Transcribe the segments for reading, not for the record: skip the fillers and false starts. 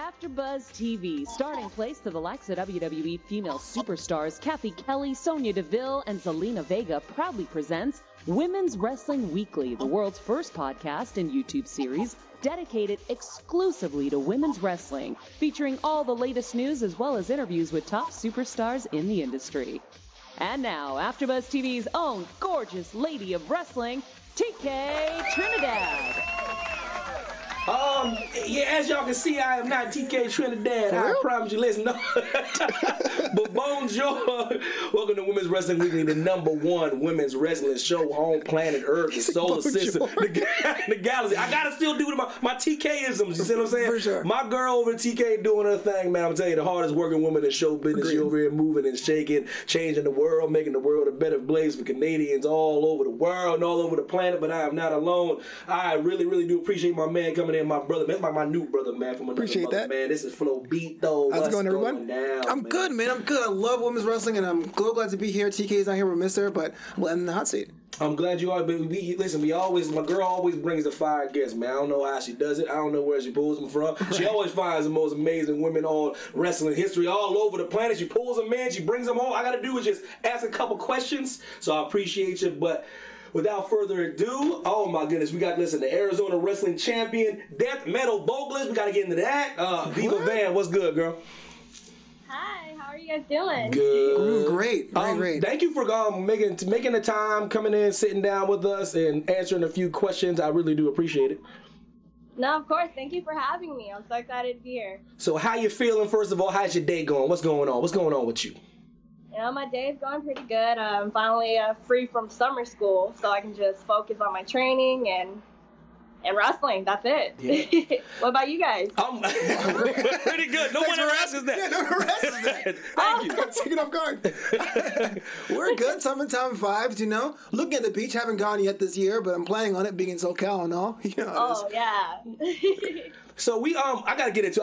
AfterBuzz TV, starting place to the likes of WWE female superstars Kathy Kelly, Sonya Deville, and Zelina Vega, proudly presents Women's Wrestling Weekly, the world's first podcast and YouTube series dedicated exclusively to women's wrestling, featuring all the latest news as well as interviews with top superstars in the industry. And now, AfterBuzz TV's own gorgeous lady of wrestling, TK Trinidad. Yeah, as y'all can see, I am not TK Trinidad. I promise you, listen, no. But bonjour. Welcome to Women's Wrestling Weekly, the #1 women's wrestling show on planet Earth, the solar system, the galaxy. I gotta still do my TK-isms, you see what I'm saying? For sure. My girl over at TK doing her thing, man. I'm telling you, the hardest working woman in show business. She over here moving and shaking, changing the world, making the world a better place for Canadians all over the world and all over the planet. But I am not alone. I really, really do appreciate my man coming in, my brother. That's my new brother, man, from another Appreciate mother, that. man. This is Flobo Boyce. How's it going, everyone? I'm good, man. I'm good. I love women's wrestling, and I'm so glad to be here. TK's not here. We miss her, but I'm in the hot seat. I'm glad you are. But my girl always brings the fire guests, man. I don't know how she does it. I don't know where she pulls them from. She always finds the most amazing women on wrestling history all over the planet. She pulls them in. She brings them home. All I got to do is just ask a couple questions. So I appreciate you, but without further ado, oh my goodness, we got, listen, the Arizona wrestling champion, death metal vocalist. We got to get into that. Viva Van, what's good, girl? Hi, how are you guys doing? Good. Great. Great. Thank you for making the time, coming in, sitting down with us, and answering a few questions. I really do appreciate it. No, of course. Thank you for having me. I'm so excited to be here. So how you feeling, first of all? How's your day going? What's going on? What's going on with you? You know, my day is going pretty good. I'm finally free from summer school, so I can just focus on my training and wrestling. That's it. Yeah. What about you guys? Pretty good. No one ever asks us that. Yeah, no one ever asks us that. Thank you. Taking off guard. We're good. Summertime vibes, you know. Looking at the beach. Haven't gone yet this year, but I'm planning on it, being in SoCal and all. You know, yeah. So we we gotta get into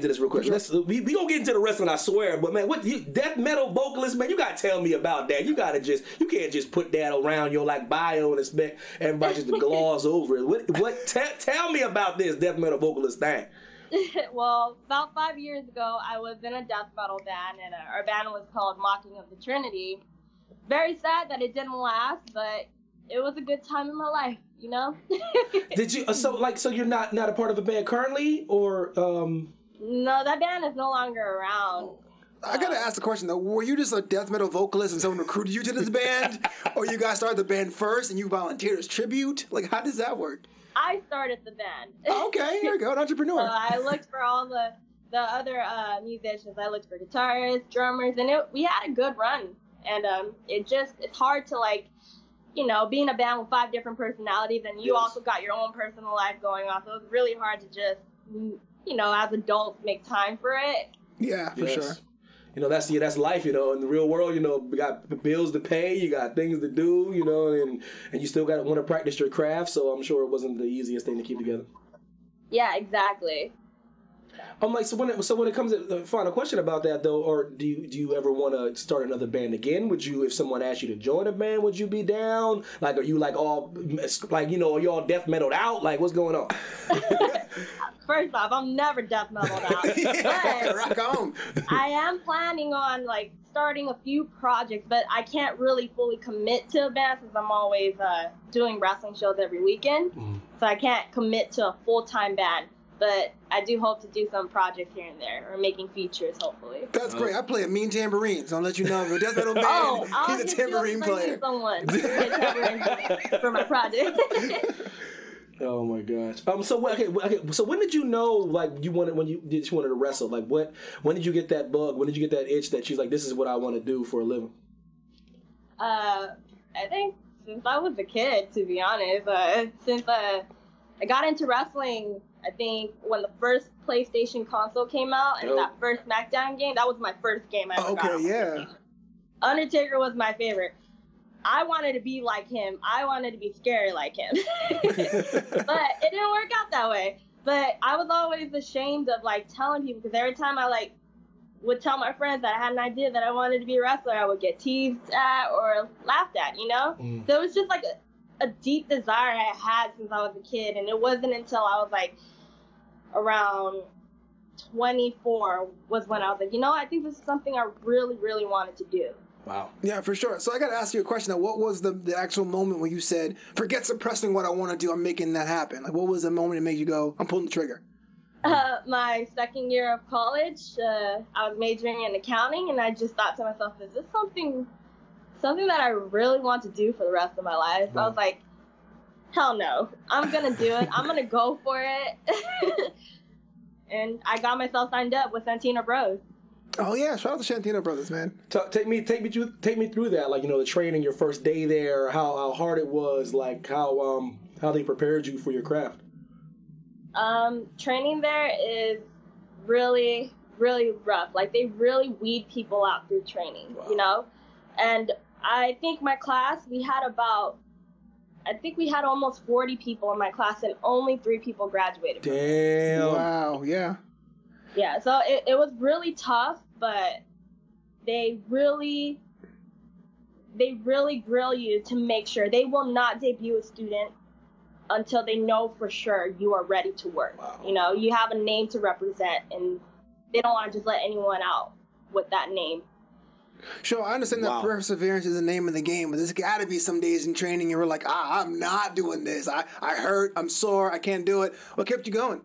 this real quick. Sure. We gonna get into the wrestling, I swear. But man, death metal vocalist, man, you gotta tell me about that. You can't just put that around your bio and expect everybody just to gloss over it. Tell me about this death metal vocalist thing. Well, about 5 years ago, I was in a death metal band, and our band was called Mocking of the Trinity. Very sad that it didn't last, but it was a good time in my life, you know? Did you, so you're not a part of a band currently, or? No, that band is no longer around. I gotta ask the question though, were you just a death metal vocalist and someone recruited you to this band? Or you guys started the band first and you volunteered as tribute? Like, how does that work? I started the band. Okay, here you go, an entrepreneur. So I looked for all the other musicians. I looked for guitarists, drummers, and we had a good run. And it's hard to, like, you know, be in a band with 5 different personalities, and you also got your own personal life going on. So it was really hard to just, you know, as adults, make time for it. Yeah, for sure. You know, that's life, you know, in the real world, you know, we got bills to pay, you got things to do, you know, and you still got to want to practice your craft, so I'm sure it wasn't the easiest thing to keep together. Yeah, exactly. I'm like, so when it comes to the final question about that though, or do you ever want to start another band again? Would you, if someone asked you to join a band, would you be down? Like, are you like all, like, you know, are you all death metaled out? Like, what's going on? First off, I'm never death metaled out. Yeah, rock on. I am planning on, like, starting a few projects, but I can't really fully commit to a band since I'm always doing wrestling shows every weekend. So I can't commit to a full-time band. But I do hope to do some projects here and there, or making features, hopefully. That's great. I play a mean tambourine, so I'll let you know. If you're a death metal band, he's a tambourine player. Someone for my project. Oh my gosh. Okay. So when did you know, like, you wanted to wrestle? Like, when did you get that bug? When did you get that itch that she's like, this is what I want to do for a living? I think since I was a kid, to be honest. Since I got into wrestling, I think when the first PlayStation console came out and that first SmackDown game, that was my first game I ever got. Okay, yeah. Undertaker was my favorite. I wanted to be like him. I wanted to be scary like him. But it didn't work out that way. But I was always ashamed of, like, telling people, because every time I, like, would tell my friends that I had an idea that I wanted to be a wrestler, I would get teased at or laughed at, you know? So it was just like a deep desire I had since I was a kid, and it wasn't until I was like around 24 was when I was like, I think this is something I really, really wanted to do. Wow. Yeah, for sure. So I got to ask you a question. Now, what was the actual moment when you said, forget suppressing what I want to do, I'm making that happen? Like, what was the moment that made you go, I'm pulling the trigger? My second year of college, I was majoring in accounting, and I just thought to myself, is this something that I really want to do for the rest of my life? I was like, hell no, I'm going to do it. I'm going to go for it. And I got myself signed up with Santino Bros. Oh yeah, shout out to Santino Brothers, man. Take me through that. Like, the training, your first day there, how hard it was, like how they prepared you for your craft. Training there is really, really rough. Like, they really weed people out through training, Wow. And I think my class, we had almost 40 people in my class, and only 3 people graduated. Damn. Wow, yeah. Yeah, so it was really tough, but they really grill you to make sure they will not debut a student until they know for sure you are ready to work. Wow. You have a name to represent, and they don't want to just let anyone out with that name. Sure, I understand that perseverance is the name of the game, but there's got to be some days in training you were like, I'm not doing this. I hurt, I'm sore, I can't do it. What kept you going?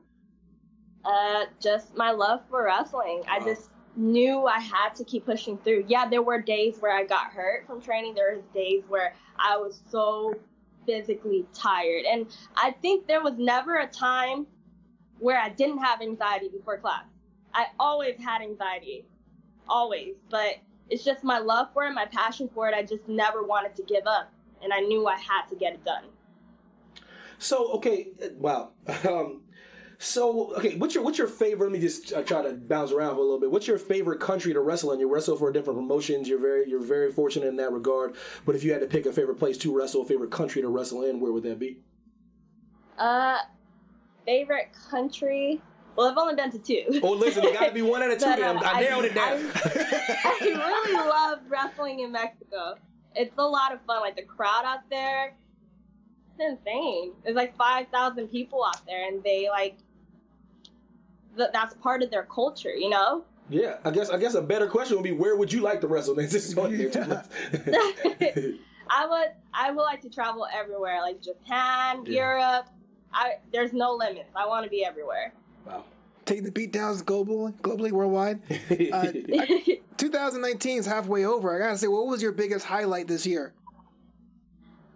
Just my love for wrestling. Wow. I just knew I had to keep pushing through. Yeah, there were days where I got hurt from training. There was days where I was so physically tired. And I think there was never a time where I didn't have anxiety before class. I always had anxiety. Always. But it's just my love for it, my passion for it. I just never wanted to give up. And I knew I had to get it done. So, okay, wow. What's your favorite? Let me just try to bounce around for a little bit. What's your favorite country to wrestle in? You wrestle for different promotions. You're very fortunate in that regard. But if you had to pick a favorite place to wrestle, a favorite country to wrestle in, where would that be? Favorite country? Well, I've only been to 2. Oh, listen, it got to be one out of 2. I nailed it down. I really love wrestling in Mexico. It's a lot of fun. Like, the crowd out there, it's insane. There's like 5,000 people out there, and they that's part of their culture, Yeah, I guess a better question would be, where would you like to wrestle? I would like to travel everywhere, like Japan, Europe. There's no limits. I want to be everywhere. Wow. Taking the beat downs globally, worldwide. 2019 is halfway over. I gotta say, what was your biggest highlight this year?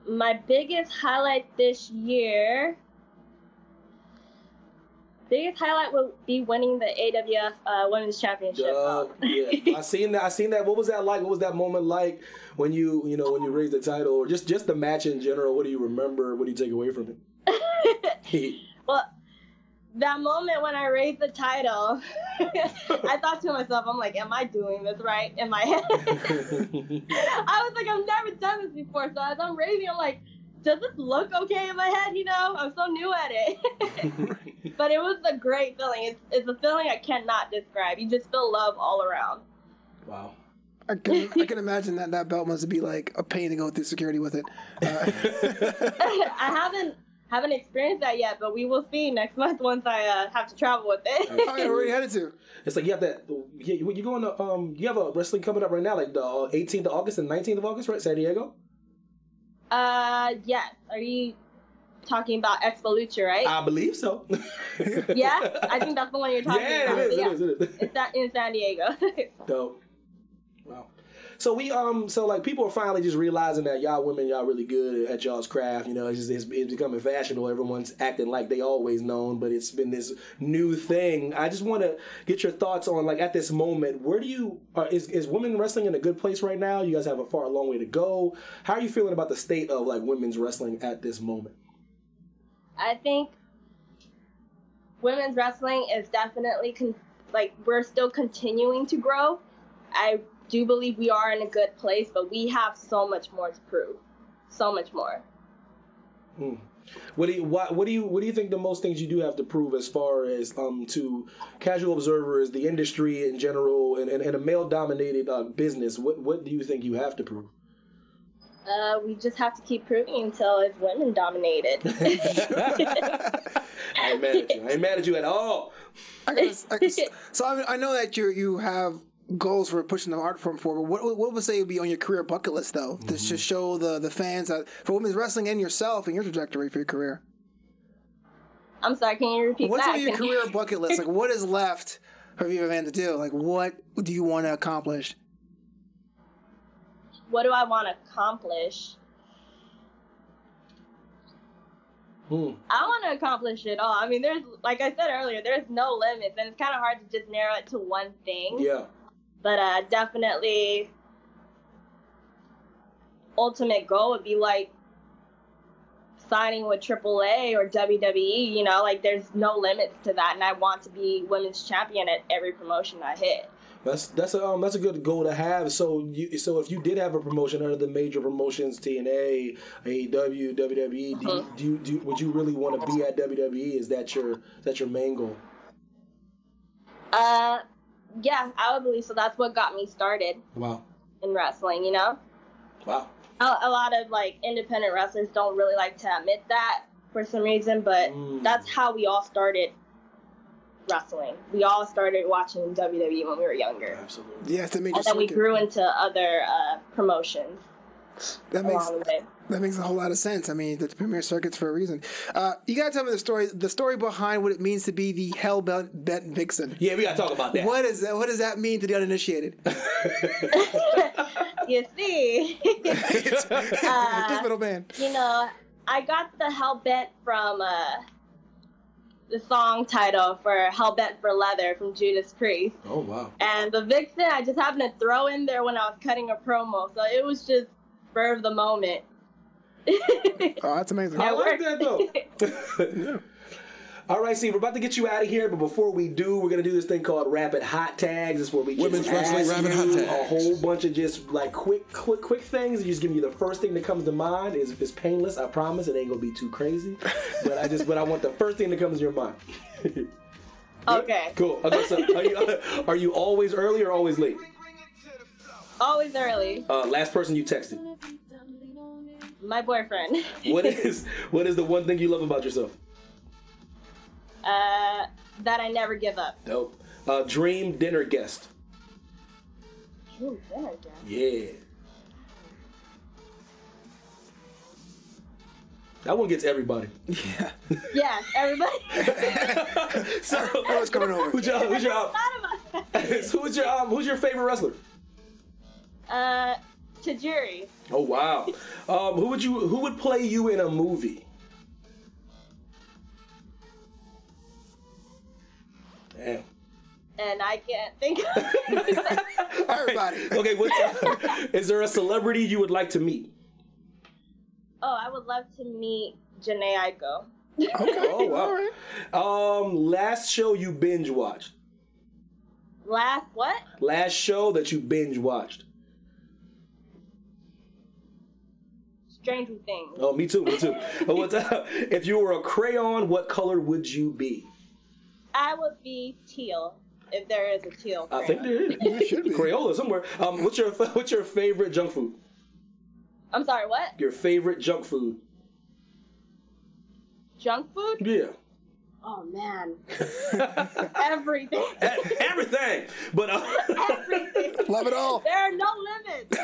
My biggest highlight this year. Biggest highlight will be winning the AWF Women's Championship. Yeah, I seen that. What was that like? What was that moment like when you raised the title, or just the match in general? What do you remember? What do you take away from it? Well, that moment when I raised the title, I thought to myself, I'm like, am I doing this right in my head? I was like, I've never done this before. So as I'm raising, I'm like, does this look okay in my head? I'm so new at it. But it was a great feeling. It's a feeling I cannot describe. You just feel love all around. Wow. I can imagine that belt must be like a pain to go through security with it. I haven't experienced that yet, but we will see next month once I have to travel with it. Oh, you're already headed to. It's like you have that. You're going to. You have a wrestling coming up right now, like the 18th of August and 19th of August, right? San Diego. Yes. Are you talking about Expo Lucha, right? I believe so. Yeah, I think that's the one you're talking about. It is. It's in San Diego. Dope. Wow. So people are finally just realizing that y'all women, y'all really good at y'all's craft. It's becoming fashionable. Everyone's acting like they always known, but it's been this new thing. I just want to get your thoughts on, like, at this moment, where do you is women wrestling in a good place right now? You guys have a long way to go. How are you feeling about the state of, like, women's wrestling at this moment? I think women's wrestling is definitely we're still continuing to grow. I do believe we are in a good place, but we have so much more to prove. So much more. What do you think the most things you do have to prove as far as to casual observers, the industry in general, and a male dominated business? What do you think you have to prove? We just have to keep proving until it's women dominated. I ain't mad at you. I ain't mad at you at all. So I know that you have goals for pushing the art form forward. What would say would be on your career bucket list though, to just show the fans that for women's wrestling and yourself and your trajectory for your career? I'm sorry, can you repeat What's that? on your career bucket list? Like, what is left for Viva Van to do? Like, what do you want to accomplish? What do I want to accomplish? I want to accomplish it all. I mean, there's, like I said earlier, there's no limits, and it's kind of hard to just narrow it to one thing. Yeah. But definitely, ultimate goal would be like signing with AAA or WWE. You know, like there's no limits to that, and I want to be women's champion at every promotion I hit. That's a good goal to have. So if you did have a promotion under the major promotions, TNA, AEW, WWE, would you really want to be at WWE? Is that your main goal? Yeah, I would believe so. That's what got me started. Wow. In wrestling, you know. Wow. A lot of like independent wrestlers don't really like to admit that for some reason, but that's how we all started wrestling. We all started watching WWE when we were younger. Absolutely. Yeah, that makes and then we grew into other promotions. That makes a whole lot of sense. I mean, the premier circuit's for a reason. You gotta tell me the story behind what it means to be the Hellbent Vixen. Yeah, we gotta talk about that. What is that? What does that mean to the uninitiated? You see, Just middle man. You know, I got the Hellbent from the song title for Hellbent for Leather from Judas Priest. Oh, wow. And the Vixen, I just happened to throw in there when I was cutting a promo. So it was just spur of the moment. Oh, that's amazing. I like that, though. Yeah. All right, Steve, we're about to get you out of here, but before we do, we're going to do this thing called Rapid Hot Tags. This is where we Women's just Wrestling ask Rapid you Hot Tags. a whole bunch of just like quick things. You just give me the first thing that comes to mind. It's painless, I promise. It ain't going to be too crazy. But I want the first thing that comes to your mind. Okay. Cool. Okay, so are you always early or always late? Always early. Last person you texted? My boyfriend. What is the one thing you love about yourself? That I never give up. Dope. Dream dinner guest. Dream dinner guest? Yeah. That one gets everybody. Yeah. Yeah, everybody. So what's coming over? Who's your favorite wrestler? Tajiri. Oh wow. Who would play you in a movie? Damn. And I can't think of Everybody. Okay, is there a celebrity you would like to meet? Oh, I would love to meet Janae Aiko. Okay. Oh wow. All right. Last show you binge watched. Last what? Last show that you binge watched. Stranger Things. Oh, me too. If you were a crayon, what color would you be? I would be teal, if there is a teal crayon. I think there is. There should be. Crayola somewhere. What's your favorite junk food? I'm sorry, what? Your favorite junk food? Junk food? Yeah. Oh, man. Everything. Everything. But Everything. Love it all. There are no limits.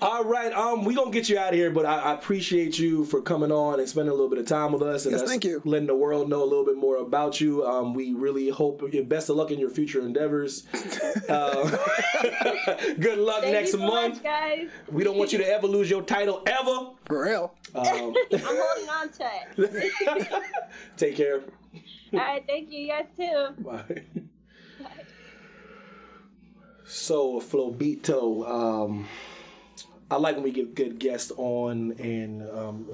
all right, we're going to get you out of here, but I appreciate you for coming on and spending a little bit of time with us. And Yes, thank you. Letting the world know a little bit more about you. We really hope best of luck in your future endeavors. Good luck Thank next you so month. much, guys. We don't want you to ever lose your title, ever. For real. I'm holding on to it. Take care. All right, thank you. You guys too. Bye. So, Flobito, I like when we get good guests on and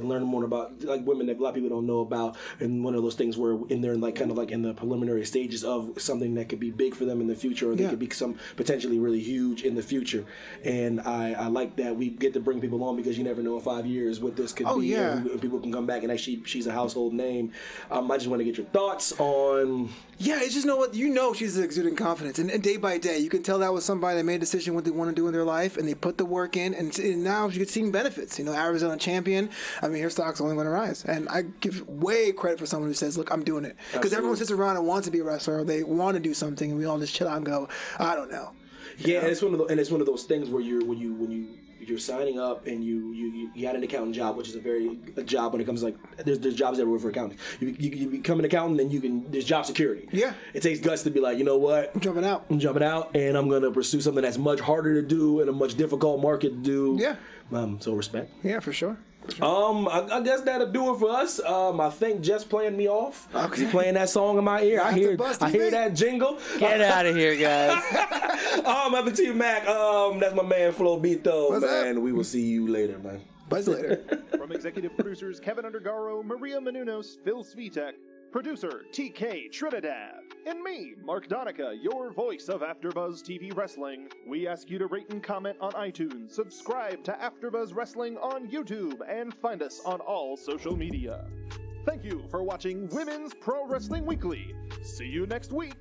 learn more about like women that a lot of people don't know about, and one of those things where they're like kind of like in the preliminary stages of something that could be big for them in the future, or they could be some potentially really huge in the future. And I like that we get to bring people on because you never know in 5 years what this could be. Yeah. And people can come back and actually she's a household name. I just want to get your thoughts on. Yeah, it's just she's exuding confidence, and day by day you can tell that was somebody that made a decision what they want to do in their life, and they put the work in, and now she's seeing benefits. Arizona champion. I mean, her stock's only going to rise, and I give way credit for someone who says, "Look, I'm doing it," because everyone sits around and wants to be a wrestler, or they want to do something, and we all just chill out and go, "I don't know." Yeah, and it's one of those things where you're signing up and you got an accountant job, which is a job when it comes to like there's jobs everywhere for accounting. You become an accountant and there's job security. Yeah, it takes guts to be like, you know what, I'm jumping out, and I'm gonna pursue something that's much harder to do and a much difficult market to do. Yeah, so respect. Yeah, for sure. I guess that'll do it for us. I think Jess playing me off. Okay. He's playing that song in my ear. I hear that jingle. Get out of here, guys. After T Mac, that's my man Flobito. What's man, up? we will see you later, man. Buzz later. From executive producers Keven Undergaro, Maria Menounos, Phil Svitek, producer TK Trinidad, and me, Mark Donica, your voice of AfterBuzz TV Wrestling. We ask you to rate and comment on iTunes, subscribe to AfterBuzz Wrestling on YouTube, and find us on all social media. Thank you for watching Women's Pro Wrestling Weekly. See you next week.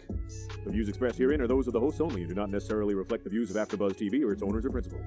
The views expressed herein are those of the hosts only and do not necessarily reflect the views of AfterBuzz TV or its owners or principals.